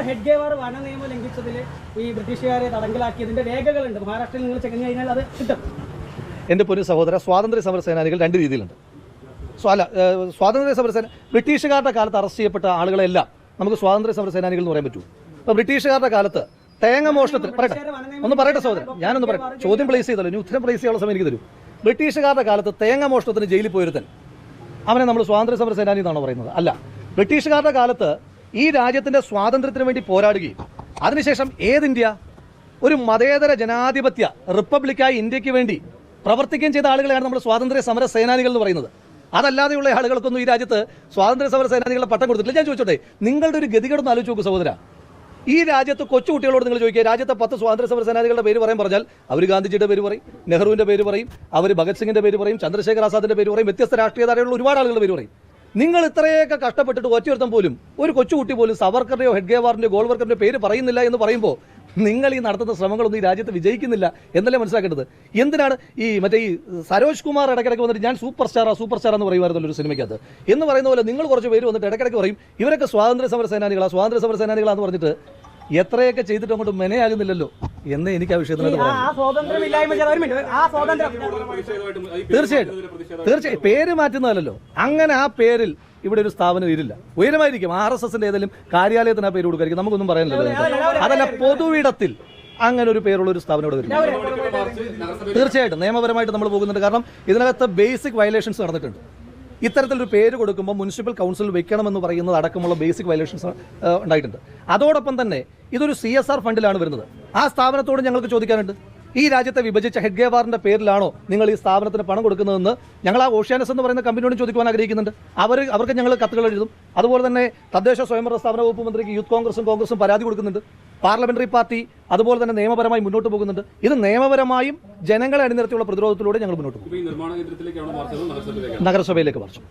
ഹെഡ്ഗേവാർ വന നിയമം ലംഘിച്ചതിൽ ഈ ബ്രിട്ടീഷുകാരെ തടങ്കലാക്കിയതിന്റെ രേഖകളുണ്ട്. മഹാരാഷ്ട്രയിൽ നിങ്ങൾ ചെക്ക് കഴിഞ്ഞാൽ അത് കിട്ടും. എൻ്റെ പൊന്നു സഹോദര, സ്വാതന്ത്ര്യ സമര സേനാനികൾ രണ്ട് രീതിയിലുണ്ട്. സ്വാതന്ത്ര്യ സമര സേന ബ്രിട്ടീഷുകാരുടെ കാലത്ത് അറസ്റ്റ് ചെയ്യപ്പെട്ട ആളുകളെല്ലാം നമുക്ക് സ്വാതന്ത്ര്യ സമര സേനാനികൾ എന്ന് പറയാൻ പറ്റൂ. ഇപ്പോൾ ബ്രിട്ടീഷുകാരുടെ കാലത്ത് തേങ്ങ മോഷണത്തിന് പറയട്ടെ സഹോദരൻ, ഞാനൊന്ന് പറയാം. ചോദ്യം പ്ലേസ് ചെയ്തല്ലോ, ഇനി ഉത്തരം പ്ലേസ് ചെയ്യാനുള്ള സമയം എനിക്ക് തരൂ. ബ്രിട്ടീഷുകാരുടെ കാലത്ത് തേങ്ങ മോഷണത്തിന് ജയിലിൽ പോയിരുത്തൻ അവനെ നമ്മൾ സ്വാതന്ത്ര്യ സമര സേനാനി എന്നാണോ പറയുന്നത്? അല്ല. ബ്രിട്ടീഷുകാരുടെ കാലത്ത് ഈ രാജ്യത്തിൻ്റെ സ്വാതന്ത്ര്യത്തിന് വേണ്ടി പോരാടുകയും അതിനുശേഷം ഇന്ത്യ ഒരു മതേതര ജനാധിപത്യ റിപ്പബ്ലിക്കായി ഇന്ത്യക്ക് വേണ്ടി പ്രവർത്തിക്കുകയും ചെയ്ത ആളുകളെയാണ് നമ്മൾ സ്വാതന്ത്ര്യ സമര സേനാനികൾ എന്ന് പറയുന്നത്. അതല്ലാതെയുള്ള ആളുകൾക്കൊന്നും ഈ രാജ്യത്ത് സ്വാതന്ത്ര്യ സമര സേനാനികളുടെ പട്ടം കൊടുത്തിട്ടില്ല. ഞാൻ ചോദിച്ചോട്ടെ, നിങ്ങളുടെ ഒരു ഗതികേടൊന്ന് ആലോചിച്ച് നോക്കൂ സഹോദര. ഈ രാജ്യത്ത് കൊച്ചുകുട്ടികളോട് നിങ്ങൾ ചോദിക്കുക, രാജ്യത്തെ 10 സ്വാതന്ത്ര്യ സമര സേനാനികളുടെ പേര് പറഞ്ഞാൽ അവർ ഗാന്ധിജിയുടെ പേര് പറയും, നെഹ്റുവിൻ്റെ പേര് പറയും, അവർ ഭഗത് സിംഗിൻ്റെ പേര് പറയും, ചന്ദ്രശേഖർ ആസാദിൻ്റെ പേര് പറയും, വ്യത്യസ്ത രാഷ്ട്രീയധാരയുള്ള ഒരുപാട് ആളുകളുടെ പേര് പറയും. നിങ്ങൾ ഇത്രയൊക്കെ കഷ്ടപ്പെട്ടിട്ട് ഒറ്റയൊരുത്തം പോലും, ഒരു കൊച്ചുകുട്ടി പോലും സവർക്കറുടെയോ ഹെഡ്ഗേവാറിൻ്റെയോ ഗോൾവർക്കറിൻ്റെ പേര് പറയുന്നില്ല എന്ന് പറയുമ്പോൾ നിങ്ങൾ ഈ നടത്തുന്ന ശ്രമങ്ങളൊന്നും ഈ രാജ്യത്ത് വിജയിക്കുന്നില്ല എന്നല്ലേ മനസ്സിലാക്കേണ്ടത്. എന്തിനാണ് ഈ സരോജ് കുമാർ ഇടയ്ക്കിടയ്ക്ക് വന്നിട്ട് ഞാൻ സൂപ്പർ സ്റ്റാർ എന്ന് പറയുമായിരുന്നല്ലോ ഒരു സിനിമയ്ക്കകത്ത് എന്ന് പറയുന്ന പോലെ നിങ്ങൾ കുറച്ച് പേര് വന്നിട്ട് ഇടയ്ക്കിടയ്ക്ക് പറയും ഇവരൊക്കെ സ്വാതന്ത്ര്യ സമര സേനാനികളാന്ന് പറഞ്ഞിട്ട് എത്രയൊക്കെ ചെയ്തിട്ട് അങ്ങോട്ട് മെനയാകുന്നില്ലല്ലോ എന്ന് എനിക്ക് ആ വിഷയത്തിൽ തീർച്ചയായും പേര് മാറ്റുന്നതല്ലോ. അങ്ങനെ ആ പേരിൽ ഇവിടെ ഒരു സ്ഥാപനം ഇരില്ല. ഉയരമായിരിക്കും RSSന്റെ ഏതെങ്കിലും കാര്യാലയത്തിന് ആ പേര് കൊടുക്കായിരിക്കും, നമുക്കൊന്നും പറയാനില്ലല്ലോ. അതല്ല, പൊതുവിടത്തിൽ അങ്ങനെ ഒരു പേരുള്ള ഒരു സ്ഥാപനം ഇവിടെ വരും. തീർച്ചയായിട്ടും നിയമപരമായിട്ട് നമ്മൾ പോകുന്നുണ്ട്. കാരണം ഇതിനകത്ത് ബേസിക് വയലേഷൻസ് നടന്നിട്ടുണ്ട്. ഇത്തരത്തിലൊരു പേര് കൊടുക്കുമ്പോൾ മുനിസിപ്പൽ കൗൺസിൽ വെക്കണമെന്ന് പറയുന്നത് അടക്കമുള്ള ബേസിക് വയലേഷൻസ് ഉണ്ടായിട്ടുണ്ട്. അതോടൊപ്പം തന്നെ ഇതൊരു CSR ഫണ്ടിലാണ് വരുന്നത്. ആ സ്ഥാപനത്തോട് ഞങ്ങൾക്ക് ചോദിക്കാനുണ്ട്, ഈ രാജ്യത്തെ വിഭജിച്ച ഹെഡ്ഗേവാറിന്റെ പേരിലാണോ നിങ്ങൾ ഈ സ്ഥാപനത്തിന് പണം കൊടുക്കുന്നതെന്ന് ഞങ്ങൾ ആ ഓഷ്യാനസ് എന്ന് പറയുന്ന കമ്പനിയോട് ചോദിക്കുവാൻ ആഗ്രഹിക്കുന്നുണ്ട്. അവർക്ക് ഞങ്ങൾ കത്തുകൾ എഴുതും. അതുപോലെ തന്നെ തദ്ദേശ സ്വയംഭരണ സ്ഥാപന വകുപ്പ് മന്ത്രിക്ക് യൂത്ത് കോൺഗ്രസും പരാതി കൊടുക്കുന്നുണ്ട്. പാർലമെന്ററി പാർട്ടി അതുപോലെ തന്നെ നിയമപരമായി മുന്നോട്ട് പോകുന്നുണ്ട്. ഇത് നിയമപരമായും ജനങ്ങളെ അണിനിരത്തിയുള്ള പ്രതിരോധത്തിലൂടെ ഞങ്ങൾ മുന്നോട്ട് പോകും. നഗരസഭയിലേക്ക് മാർച്ചും.